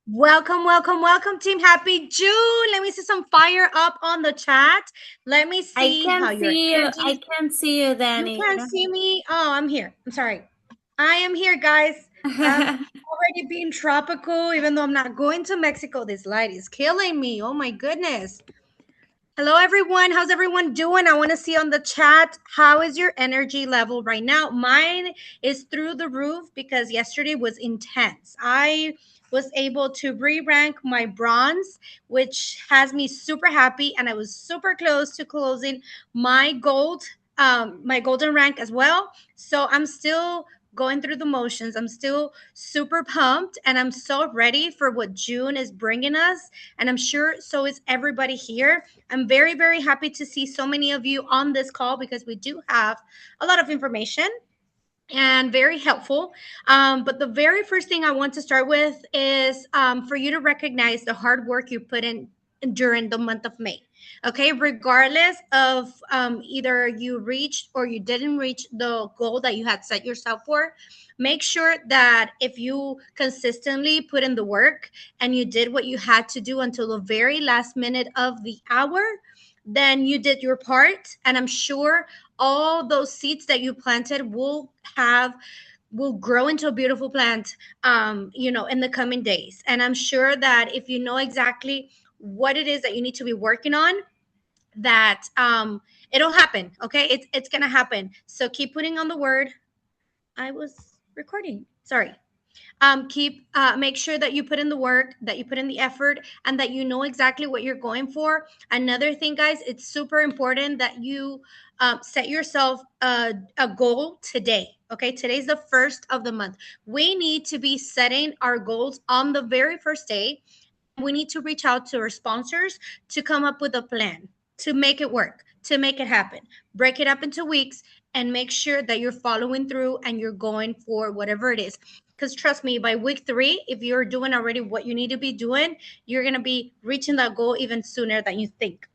Welcome, welcome, welcome, team. Happy June. Let me see some fire up on the chat. Let me I see how can your see you. energy I is. can see you, You Danny. can't see me. Oh, I'm here. I'm sorry. I am here, guys. I'm already being tropical, even though I'm not going to Mexico. This light is killing me. Oh my goodness. Hello, everyone. How's everyone doing? I want to see on the chat, how is your energy level right now? Mine is through the roof because yesterday was intense. I was able to re-rank my bronze, which has me super happy, and I was super close to closing my gold, my golden rank as well. So I'm still going through the motions. I'm still super pumped, and I'm so ready for what June is bringing us. And I'm sure so is everybody here. I'm very, very happy to see so many of you on this call because we do have a lot of information and very helpful. But the very first thing I want to start with is for you to recognize the hard work you put in during the month of May. Okay, regardless of either you reached or you didn't reach the goal that you had set yourself for, make sure that if you consistently put in the work and you did what you had to do until the very last minute of the hour, then you did your part. And I'm sure all those seeds that you planted will grow into a beautiful plant in the coming days. And I'm sure that if you know exactly what it is that you need to be working on, that it'll happen. Okay, it's gonna happen. So keep putting on the word. I was recording, sorry. Keep make sure that you put in the work, that you put in the effort, and that you know exactly what you're going for. Another thing, guys, it's super important that you set yourself a goal today. Okay, today's the first of the month. We need to be setting our goals on the very first day. We need to reach out to our sponsors to come up with a plan to make it work, to make it happen. Break it up into weeks and make sure that you're following through and you're going for whatever it is. Because trust me, by week 3, if you're doing already what you need to be doing, you're going to be reaching that goal even sooner than you think.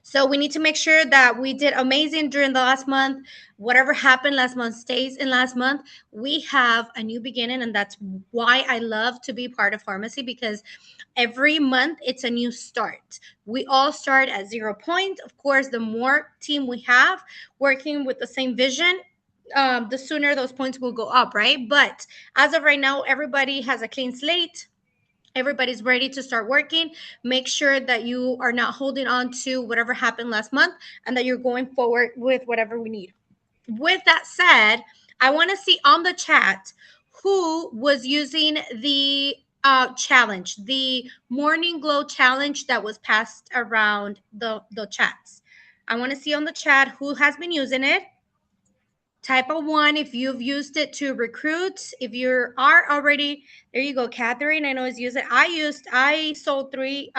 So we need to make sure that we did amazing during the last month. Whatever happened last month stays in last month. We have a new beginning, and that's why I love to be part of pharmacy, because every month it's a new start. We all start at 0 point. Of course, the more team we have working with the same vision, the sooner those points will go up, right? But as of right now, everybody has a clean slate. Everybody's ready to start working. Make sure that you are not holding on to whatever happened last month and that you're going forward with whatever we need. With that said, I want to see on the chat who was using the challenge, the morning glow challenge that was passed around the chats. I want to see on the chat who has been using it. Type a 1 if you've used it to recruit. If you are already, there you go, Catherine. I know is using. I sold three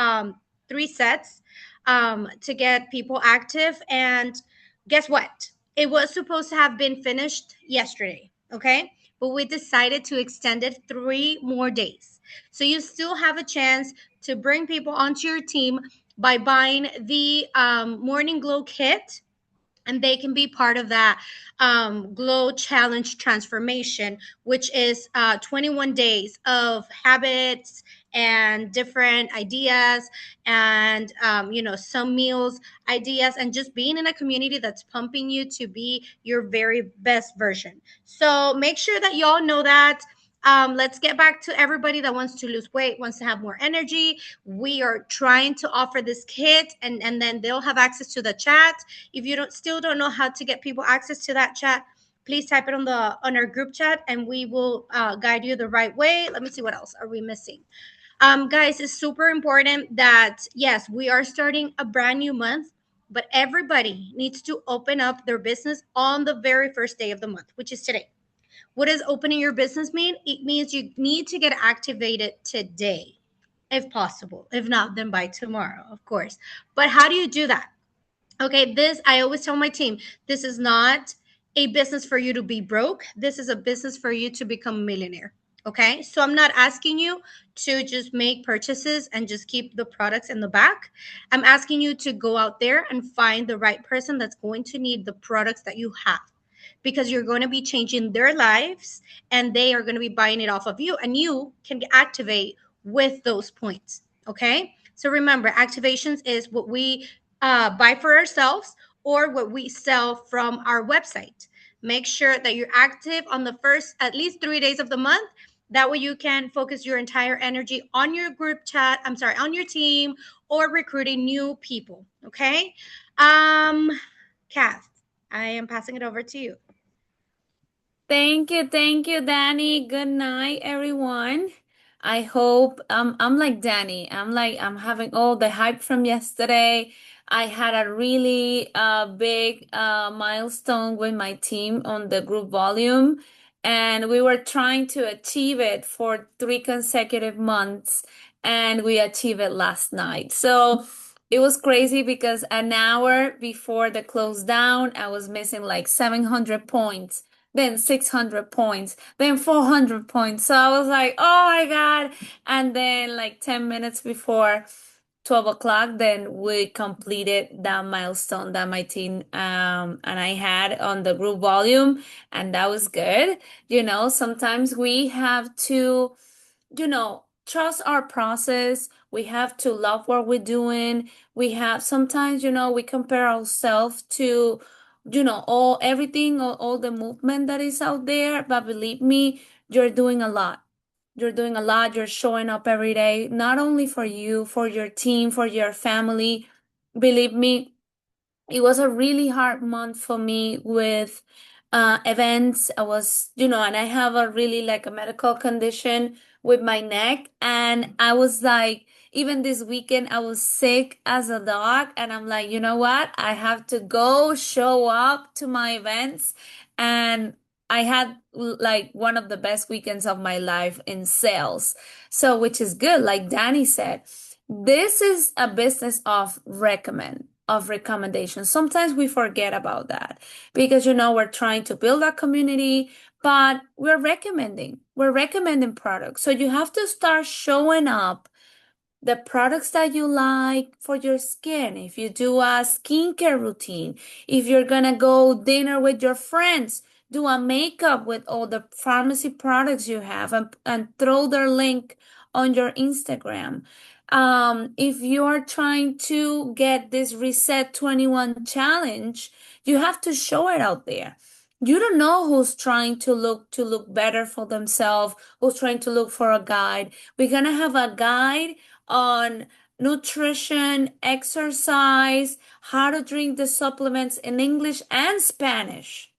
sets to get people active, and guess what? It was supposed to have been finished yesterday. Okay, but we decided to extend it 3 more days. So you still have a chance to bring people onto your team by buying the Morning Glow kit, and they can be part of that glow challenge transformation, which is 21 days of habits and different ideas, and some meals ideas, and just being in a community that's pumping you to be your very best version. So make sure that y'all know that. Let's get back to everybody that wants to lose weight, wants to have more energy. We are trying to offer this kit, and then they'll have access to the chat. If you don't know how to get people access to that chat, please type it on our group chat, and we will guide you the right way. Let me see, what else are we missing. Guys, it's super important that yes, we are starting a brand new month, but everybody needs to open up their business on the very first day of the month, which is today. What does opening your business mean? It means you need to get activated today, if possible. If not, then by tomorrow, of course. But how do you do that? Okay, this, I always tell my team, this is not a business for you to be broke. This is a business for you to become a millionaire. Okay, so I'm not asking you to just make purchases and just keep the products in the back. I'm asking you to go out there and find the right person that's going to need the products that you have. because you're going to be changing their lives and they are going to be buying it off of you, and you can activate with those points. Okay. So remember, activations is what we buy for ourselves or what we sell from our website. Make sure that you're active on the first at least 3 days of the month. That way you can focus your entire energy on your group chat, I'm sorry, on your team, or recruiting new people. Okay. Kath, I am passing it over to you. Thank you, Danny. Good night, everyone. I hope I'm like Danny. I'm having all the hype from yesterday. I had a really big milestone with my team on the group volume, and we were trying to achieve it for 3 consecutive months, and we achieved it last night. So it was crazy because an hour before the close down, I was missing like 700 points, then 600 points, then 400 points. So I was like, oh my God. And then, like 10 minutes before 12 o'clock, then we completed that milestone that my team and I had on the group volume. And that was good. Sometimes we have to trust our process. We have to love what we're doing. We have sometimes, we compare ourselves to, all the movement that is out there. But believe me, you're doing a lot. You're doing a lot. You're showing up every day, not only for you, for your team, for your family. Believe me, it was a really hard month for me with events. And I have a really like a medical condition with my neck. And I was like, even this weekend, I was sick as a dog. And I'm like, you know what? I have to go show up to my events. And I had like one of the best weekends of my life in sales. So, which is good. Like Danny said, this is a business of recommendations. Sometimes we forget about that because we're trying to build a community, but we're recommending products. So you have to start showing up the products that you like for your skin. If you do a skincare routine, if you're gonna go dinner with your friends, do a makeup with all the pharmacy products you have and throw their link on your Instagram. If you are trying to get this Reset 21 challenge, you have to show it out there. You don't know who's trying to look better for themselves, who's trying to look for a guide. We're gonna have a guide on nutrition, exercise, how to drink the supplements in English and Spanish,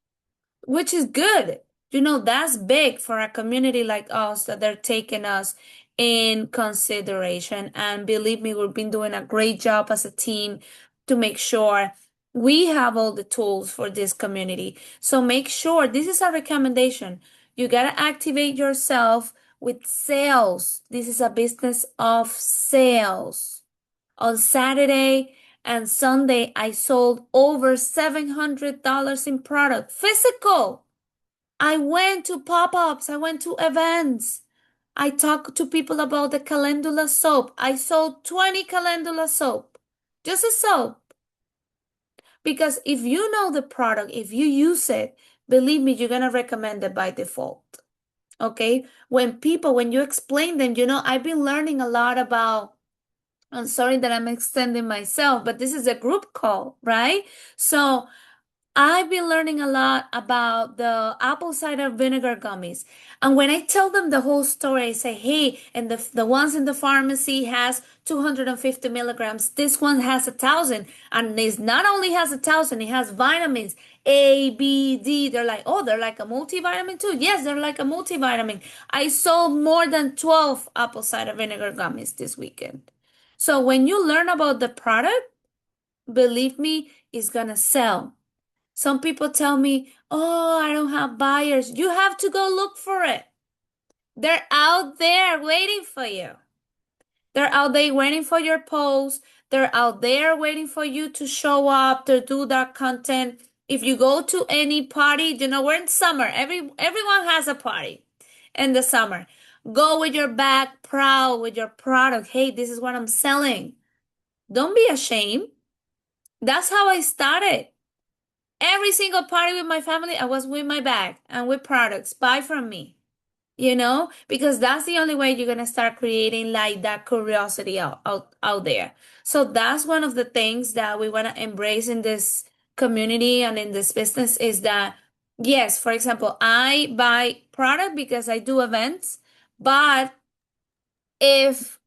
which is good. That's big for a community like us that they're taking us in consideration. And believe me, we've been doing a great job as a team to make sure we have all the tools for this community. So make sure this is a recommendation. You got to activate yourself with sales. This is a business of sales. On Saturday and Sunday, I sold over $700 in product, physical. I went to pop-ups, I went to events. I talked to people about the calendula soap. I sold 20 calendula soap. Just a soap. Because if you know the product, if you use it, believe me, you're going to recommend it by default. Okay? When you explain them, I've been learning a lot about. I'm sorry that I'm extending myself, but this is a group call, right? So I've been learning a lot about the apple cider vinegar gummies. And when I tell them the whole story, I say, hey, and the ones in the pharmacy has 250 milligrams. This one has 1,000. And it not only has 1,000, it has vitamins A, B, D. They're like, oh, they're like a multivitamin too. Yes, they're like a multivitamin. I sold more than 12 apple cider vinegar gummies this weekend. So when you learn about the product, believe me, it's gonna sell. Some people tell me, oh, I don't have buyers. You have to go look for it. They're out there waiting for you. They're out there waiting for your post. They're out there waiting for you to show up, to do that content. If you go to any party, we're in summer. Everyone has a party in the summer. Go with your bag proud with your product. Hey, this is what I'm selling. Don't be ashamed. That's how I started. Every single party with my family, I was with my bag and with products. Buy from me, you know, because that's the only way you're gonna start creating like that curiosity out there. So that's one of the things that we want to embrace in this community and in this business is that yes, for example, I buy product because I do events, but if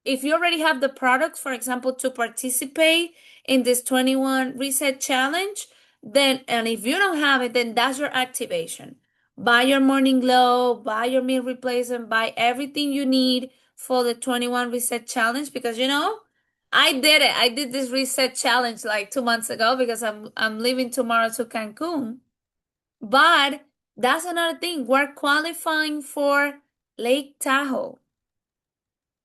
you already have the products, for example, to participate in this 21 reset challenge, then, and if you don't have it, then that's your activation. Buy your morning glow, buy your meal replacement, buy everything you need for the 21 reset challenge because you know, I did it. I did this reset challenge like 2 months ago because I'm leaving tomorrow to Cancun. But that's another thing. We're qualifying for Lake Tahoe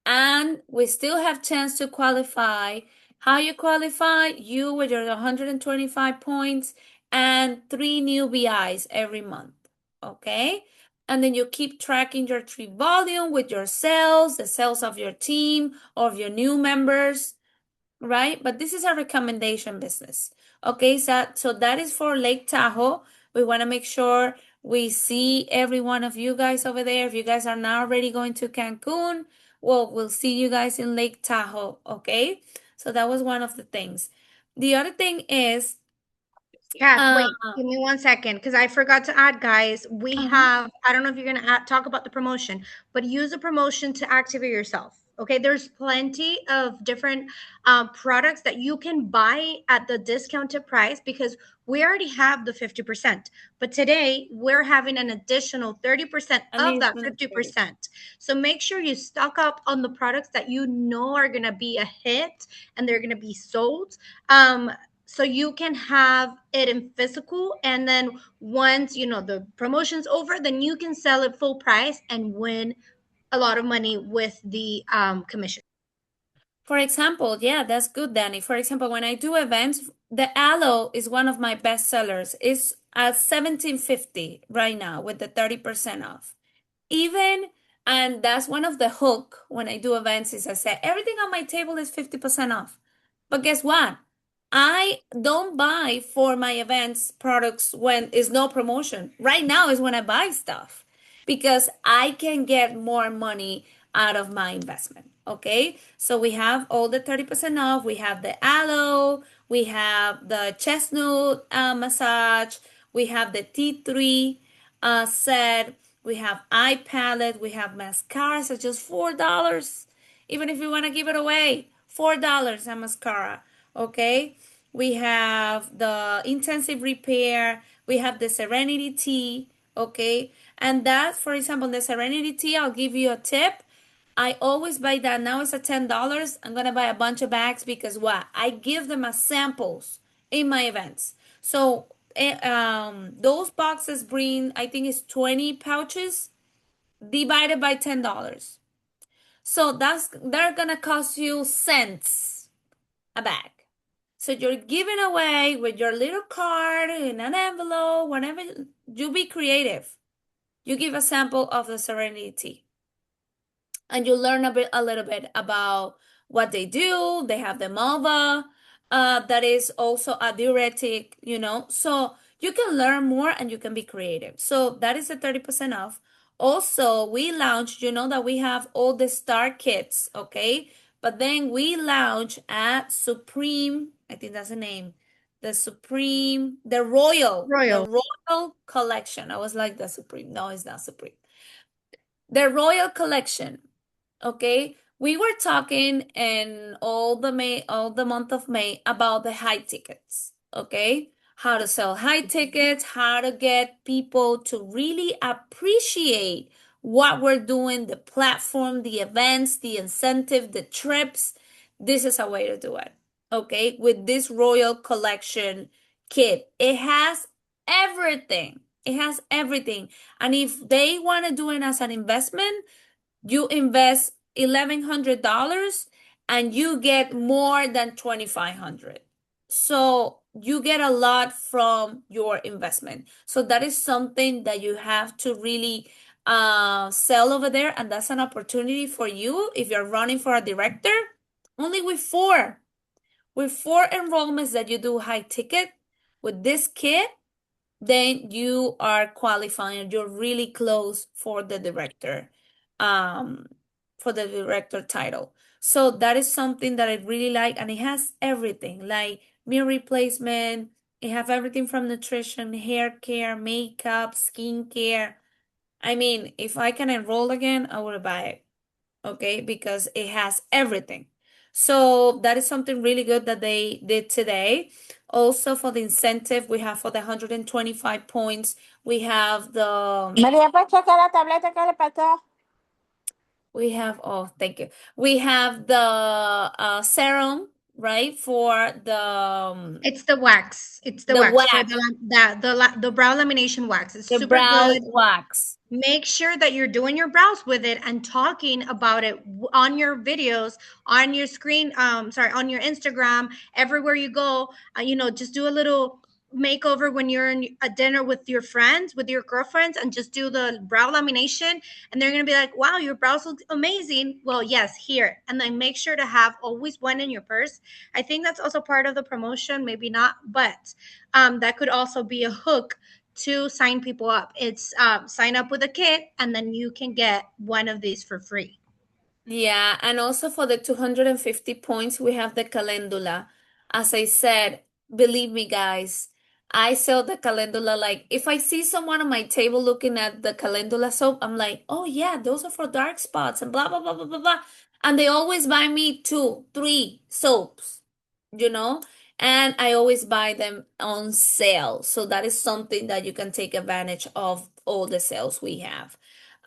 and we still have chance to qualify. How you qualify? You with your 125 points and 3 new BIs every month. Okay? And then you keep tracking your trip volume with your sales, the sales of your team, of your new members, right? But this is a recommendation business. Okay, so that is for Lake Tahoe. We want to make sure we see every one of you guys over there. If you guys are not already going to Cancun, well, we'll see you guys in Lake Tahoe. Okay, so that was one of the things. The other thing is, Kath, uh, wait, give me 1 second because I forgot to add, guys. We uh-huh. have, I don't know if you're going to talk about the promotion, but use a promotion to activate yourself. Okay, there's plenty of different products that you can buy at the discounted price because we already have the 50%. But today we're having an additional 30% And of it's that gonna be 50%. So make sure you stock up on the products that you know are going to be a hit and they're going to be sold. So you can have it in physical, and then once you know the promotion's over, then you can sell it full price and win a lot of money with the commission. For example, yeah, that's good, Danny. For example, when I do events, the aloe is one of my best sellers. It's at 17.50 right now with the 30% off. Even and that's one of the hook when I do events is I say everything on my table is 50% off. But guess what? I don't buy for my events products when is no promotion. Right now is when I buy stuff because I can get more money out of my investment. Okay, so we have all the 30% off. We have the aloe, we have the chestnut massage, we have the tea tree set, we have eye palette, we have mascaras at just $4. Even if you want to give it away, $4 a mascara. Okay, we have the intensive repair, we have the serenity tea. Okay, and that, for example, the serenity tea, I'll give you a tip. I always buy that. Now it's at $10. I'm gonna buy a bunch of bags because what? I give them as samples in my events. So those boxes bring, I think it's 20 pouches divided by $10. So they're gonna cost you cents a bag. So you're giving away with your little card in an envelope, whatever. You be creative. You give a sample of the Serenity Tea and you learn a little bit about what they do. They have the malva, that is also a diuretic, you know. So you can learn more and you can be creative. So that is a 30% off. Also, we launched, you know, that we have all the star kits, okay? But then we launched at Supreme, I think that's the name, the Supreme, the Royal. Royal Collection. I was like the Supreme. No, it's not Supreme. The Royal Collection. Okay, we were talking in all the month of May about the high tickets. Okay, how to sell high tickets, how to get people to really appreciate what we're doing, the platform, the events, the incentive, the trips. This is a way to do it. Okay, with this Royal Collection kit, it has everything. It has everything. And if they want to do it as an investment, you invest $1,100 and you get more than 2,500. So you get a lot from your investment. So that is something that you have to really sell over there, and that's an opportunity for you if you're running for a director. Only with four enrollments that you do high ticket, with this kit, then you are qualifying. You're really close for the director, um, for the director title. So that is something that I really like, and it has everything like meal replacement. It have everything from nutrition, hair care, makeup, skincare. I mean, if I can enroll again, I would buy it. Okay, because it has everything. So that is something really good that they did today. Also, for the incentive, we have for the 125 points, we have María, ¿puedes checar la tableta que le faltó? oh, thank you. We have the serum, right? For It's the wax. It's the the wax for wax, the brow lamination wax. It's the super brow good. wax. Make sure that you're doing your brows with it and talking about it on your videos, on your screen, sorry, on your Instagram, everywhere you go. Just do a little makeover when you're in a dinner with your friends, with your girlfriends, and just do the brow lamination, and they're going to be like, wow, your brows look amazing. Well, yes, here. And then make sure to have always one in your purse. I think that's also part of the promotion, maybe not, but that could also be a hook to sign people up. It's sign up with a kit, and then you can get one of these for free. Yeah, and also for the 250 points, we have the calendula. As I said, believe me, guys, I sell the calendula. Like, if I see someone on my table looking at the calendula soap, I'm like, oh, yeah, those are for dark spots and blah, blah, blah, blah, blah, blah. And they always buy me 2, 3 soaps, you know? And I always buy them on sale. So that is something that you can take advantage of all the sales we have.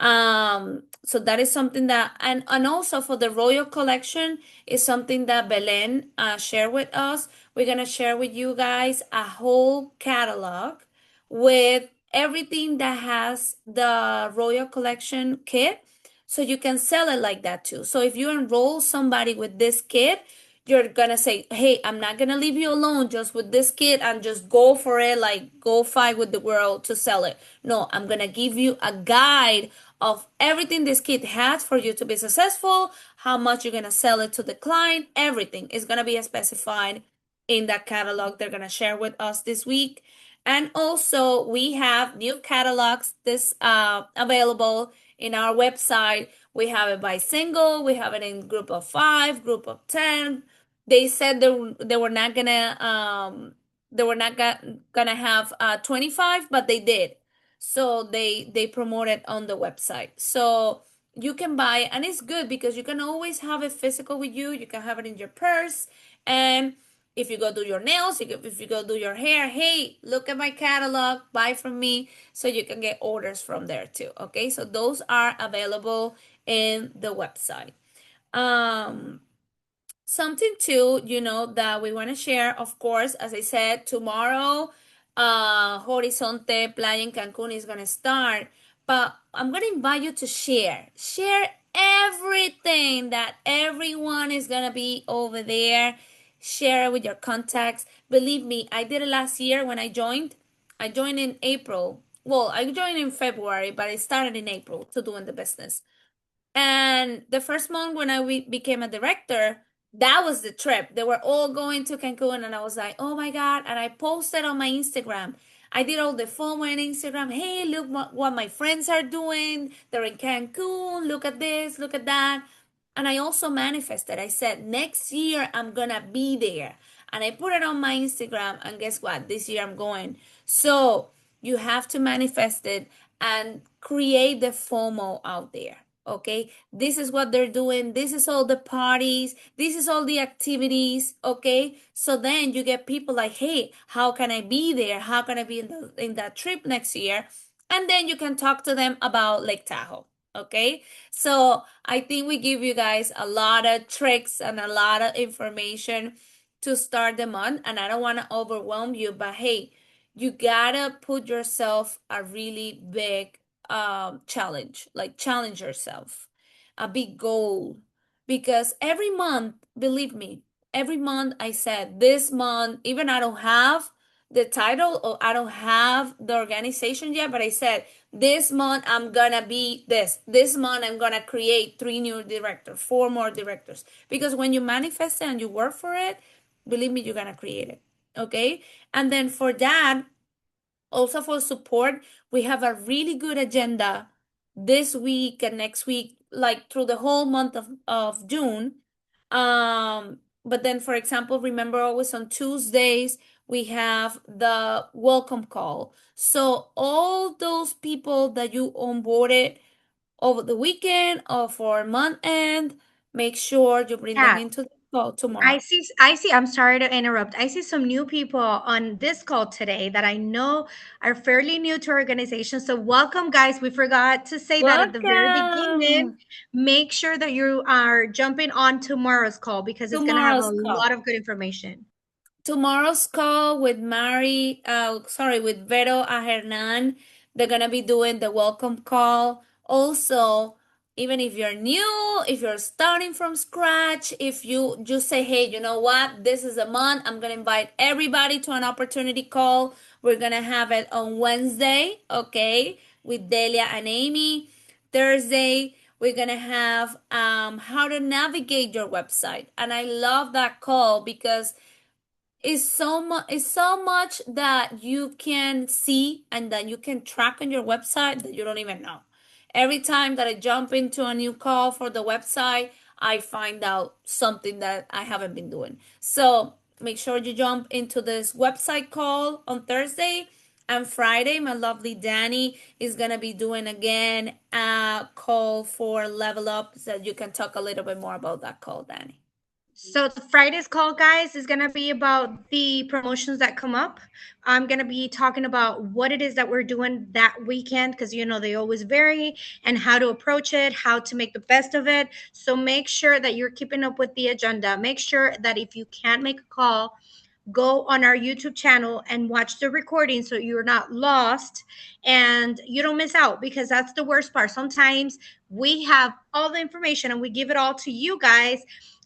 So that is something that, and also for the Royal Collection is something that Belen shared with us. We're gonna share with you guys a whole catalog with everything that has the Royal Collection kit, so you can sell it like that too. So if you enroll somebody with this kit, you're gonna say, hey, I'm not gonna leave you alone just with this kit and just go for it, like go fight with the world to sell it. No, I'm gonna give you a guide of everything this kit has for you to be successful, how much you're gonna sell it to the client, everything is gonna be specified in that catalog they're gonna share with us this week. And also we have new catalogs this available in our website. We have it by single, we have it in group of 5, group of 10. They said they were not gonna have 25, but they did. So they promote it on the website. So you can buy it, and it's good because you can always have it physical with you. You can have it in your purse, and if you go do your nails, if you go do your hair, hey, look at my catalog, buy from me, so you can get orders from there too. Okay, so those are available in the website. Something too, that we want to share, of course, as I said, tomorrow, Horizonte Playa in Cancun is going to start, but I'm going to invite you to share everything that everyone is going to be over there. Share it with your contacts. Believe me, I did it last year when I joined. I joined in April. Well, I joined in February, but I started in April to doing the business. And the first month when I became a director, that was the trip. They were all going to Cancun, and I was like, oh my God. And I posted on my Instagram. I did all the FOMO on Instagram. Hey, look what my friends are doing. They're in Cancun. Look at this, look at that. And I also manifested. I said, next year I'm going to be there. And I put it on my Instagram. And guess what? This year I'm going. So you have to manifest it and create the FOMO out there. Okay, this is what they're doing. This is all the parties. This is all the activities. Okay, so then you get people like, hey, how can I be there? How can I be in that trip next year? And then you can talk to them about Lake Tahoe. Okay, so I think we give you guys a lot of tricks and a lot of information to start the month. And I don't want to overwhelm you, but hey, you gotta put yourself a really big challenge, like challenge yourself, a big goal, because every month, believe me, every month I said this month, even I don't have the title or I don't have the organization yet, but I said this month I'm gonna be this month I'm gonna create 3 new directors, 4 more directors, because when you manifest it and you work for it, believe me, you're gonna create it. Okay. And then for that, also for support, we have a really good agenda this week and next week, like through the whole month of June. But then, for example, remember always on Tuesdays, we have the welcome call. So all those people that you onboarded over the weekend or for month end, make sure you bring them Yeah. into the call I tomorrow. see, I'm sorry to interrupt. I see some new people on this call today that I know are fairly new to our organization. So welcome, guys. We forgot to say that at the very beginning. Welcome. Make sure that you are jumping on tomorrow's call because it's going to have a Tomorrow's lot call. of good information. Tomorrow's call with with Vero Hernan. They're gonna be doing the welcome call. Also, even if you're new, if you're starting from scratch, if you just say, hey, you know what, this is a month, I'm gonna invite everybody to an opportunity call. We're gonna have it on Wednesday, okay, with Delia and Amy. Thursday, we're gonna have how to navigate your website. And I love that call because it's so much that you can see and that you can track on your website that you don't even know. Every time that I jump into a new call for the website, I find out something that I haven't been doing. So make sure you jump into this website call on Thursday. And Friday, my lovely Danny is going to be doing again a call for Level Up, so you can talk a little bit more about that call, Danny. So the Friday's call, guys, is going to be about the promotions that come up. I'm going to be talking about what it is that we're doing that weekend because they always vary, and how to approach it, how to make the best of it. So make sure that you're keeping up with the agenda. Make sure that if you can't make a call, go on our YouTube channel and watch the recording so you're not lost and you don't miss out, because that's the worst part. Sometimes we have all the information and we give it all to you guys,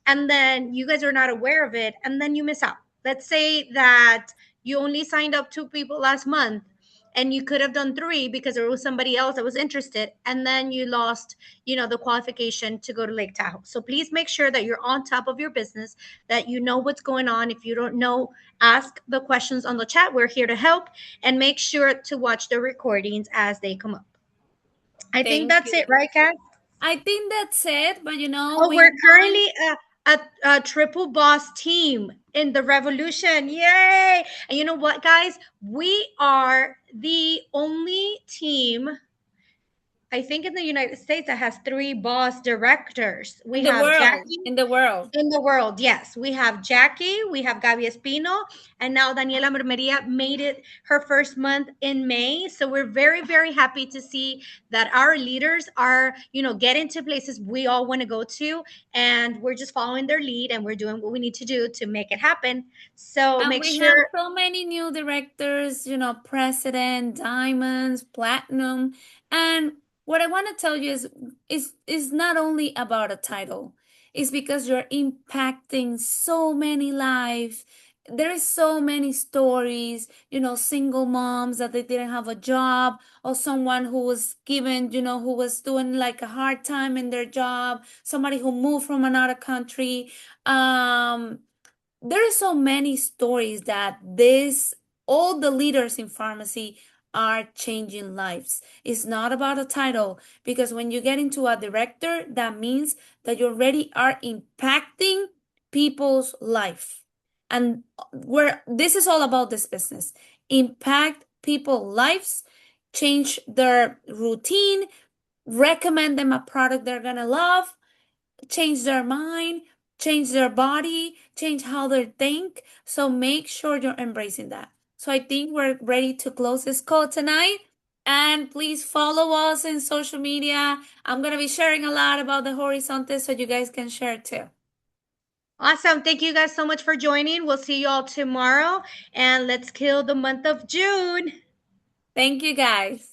and then you guys are not aware of it, and then you miss out. Let's say that you only signed up 2 people last month and you could have done 3 because there was somebody else that was interested, and then you lost the qualification to go to Lake Tahoe. So please make sure that you're on top of your business, that you know what's going on. If you don't know, ask the questions on the chat. We're here to help, and make sure to watch the recordings as they come up. I think Thank that's you. it, right, Kat? I think that's it, but Oh, we we're want. currently a triple boss team in the revolution. Yay! And you know what, guys? We are the only team, I think, in the United States that has 3 boss directors. We In the have world, Jackie. in the world. In the world, yes. We have Jackie, we have Gabi Espino, and now Daniela Mermeria made it her first month in May. So we're very, very happy to see that our leaders are, getting to places we all want to go to, and we're just following their lead, and we're doing what we need to do to make it happen. So And make we have sure. so many new directors, president, diamonds, platinum. And what I want to tell you is not only about a title. It's because you're impacting so many lives. There is so many stories, single moms that they didn't have a job, or someone who was given, who was doing like a hard time in their job, somebody who moved from another country. There are so many stories that all the leaders in pharmacy are changing lives. It's not about a title, because when you get into a director, that means that you already are impacting people's life. And where this is all about, this business, impact people's lives, change their routine, recommend them a product they're gonna love, change their mind, change their body, change how they think. So make sure you're embracing that. So I think we're ready to close this call tonight. And please follow us in social media. I'm going to be sharing a lot about the Horizonte so you guys can share too. Awesome. Thank you guys so much for joining. We'll see you all tomorrow, and let's kill the month of June. Thank you guys.